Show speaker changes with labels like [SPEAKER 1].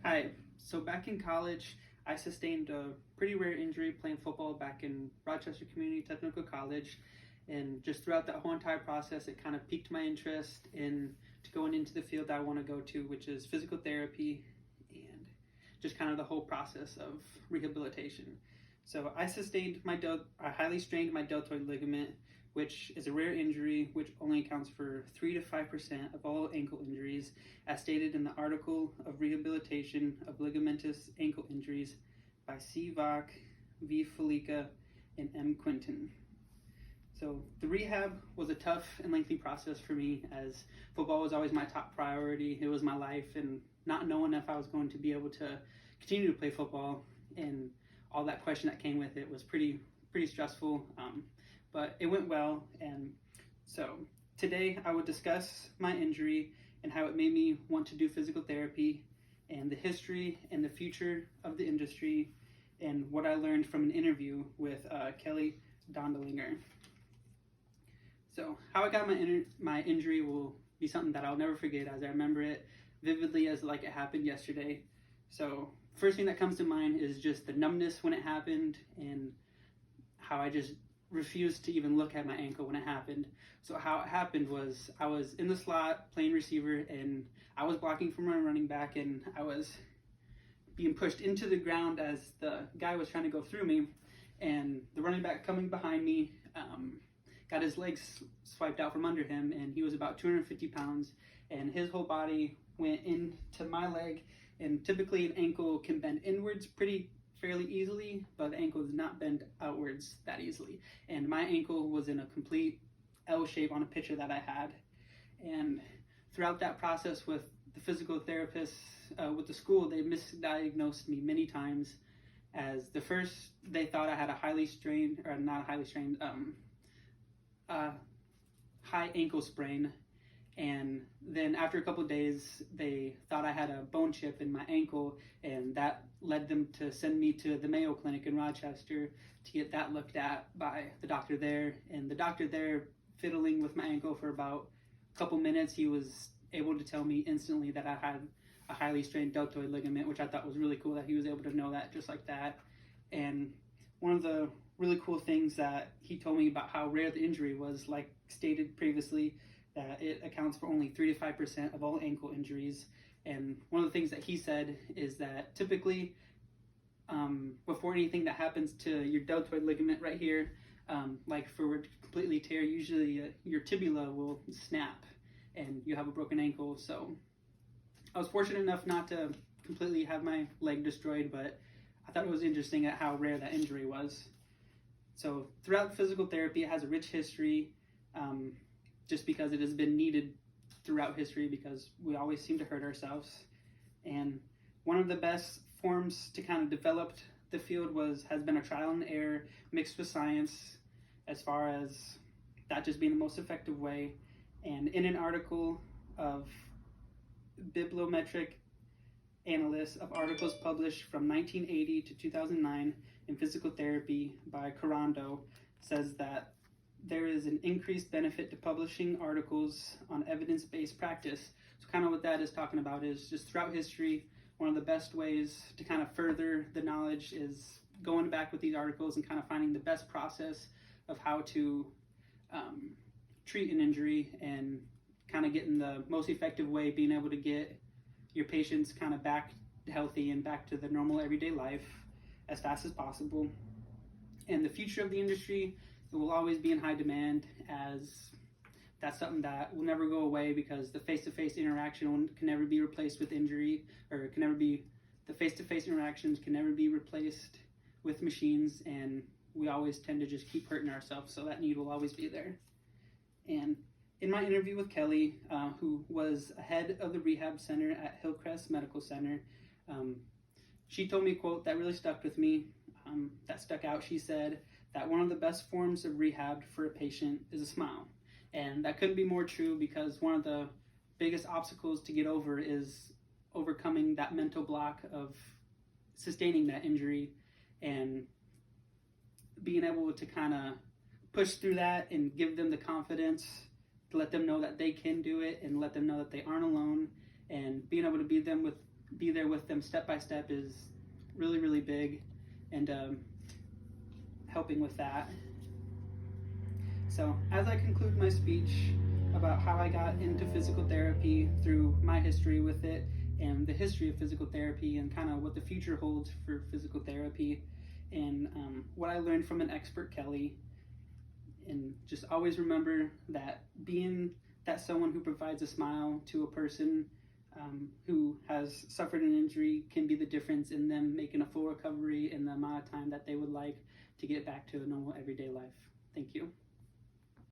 [SPEAKER 1] Hi. So back in college, I sustained a pretty rare injury playing football back in Rochester Community Technical College. And just throughout that whole entire process, it kind of piqued my interest in to going into the field that I want to go to, which is physical therapy and just kind of the whole process of rehabilitation. So I highly strained my deltoid ligament, which is a rare injury which only accounts for 3 to 5% of all ankle injuries, as stated in the article of Rehabilitation of Ligamentous Ankle Injuries by C. Vach, V. Felica, and M. Quinton. So the rehab was a tough and lengthy process for me, as football was always my top priority. It was my life, and not knowing if I was going to be able to continue to play football and all that question that came with it was pretty stressful. But it went well, and so today I will discuss my injury and how it made me want to do physical therapy, and the history and the future of the industry, and what I learned from an interview with Kelly Dondelinger. So how I got my injury will be something that I'll never forget, as I remember it vividly as like it happened yesterday. So first thing that comes to mind is just the numbness when it happened, and how I just refused to even look at my ankle when it happened. So how it happened was I was in the slot playing receiver, and I was blocking from my running back, and I was being pushed into the ground as the guy was trying to go through me, and the running back coming behind me got his legs swiped out from under him, and he was about 250 pounds, and his whole body went into my leg. And typically an ankle can bend inwards fairly easily, but the ankle does not bend outwards that easily. And my ankle was in a complete L shape on a picture that I had. And throughout that process with the physical therapists with the school, they misdiagnosed me many times. As the first, they thought I had a high ankle sprain, and then after a couple of days they thought I had a bone chip in my ankle, and that led them to send me to the Mayo Clinic in Rochester to get that looked at by the doctor there. And the doctor there, fiddling with my ankle for about a couple minutes, he was able to tell me instantly that I had a highly strained deltoid ligament, which I thought was really cool that he was able to know that just like that. And one of the really cool things that he told me about how rare the injury was, like stated previously, that it accounts for only 3 to 5% of all ankle injuries. And one of the things that he said is that typically before anything that happens to your deltoid ligament right here, like for it to completely tear, usually your tibia will snap and you have a broken ankle. So I was fortunate enough not to completely have my leg destroyed, but I thought it was interesting at how rare that injury was. So throughout physical therapy, it has a rich history, just because it has been needed throughout history, because we always seem to hurt ourselves. And one of the best forms to kind of develop the field has been a trial and error mixed with science, as far as that just being the most effective way. And in an article of bibliometric analysis of articles published from 1980 to 2009 in physical therapy by Carando, says that there is an increased benefit to publishing articles on evidence-based practice. So kind of what that is talking about is just throughout history, one of the best ways to kind of further the knowledge is going back with these articles and kind of finding the best process of how to treat an injury, and kind of getting the most effective way, being able to get your patients kind of back healthy and back to the normal everyday life as fast as possible. And the future of the industry, it will always be in high demand, as that's something that will never go away, because the face-to-face interaction can never be replaced with injury, or the face-to-face interactions can never be replaced with machines, and we always tend to just keep hurting ourselves, so that need will always be there. And in my interview with Kelly, who was head of the rehab center at Hillcrest Medical Center, she told me a quote that really stuck with me, that stuck out. She said that one of the best forms of rehab for a patient is a smile. And that couldn't be more true, because one of the biggest obstacles to get over is overcoming that mental block of sustaining that injury, and being able to kind of push through that and give them the confidence to let them know that they can do it, and let them know that they aren't alone, and being able to be be there with them step by step is really, really big, and helping with that. So as I conclude my speech about how I got into physical therapy through my history with it and the history of physical therapy and kind of what the future holds for physical therapy and what I learned from an expert, Kelly, and just always remember that being that someone who provides a smile to a person who has suffered an injury can be the difference in them making a full recovery in the amount of time that they would like to get back to a normal everyday life. Thank you.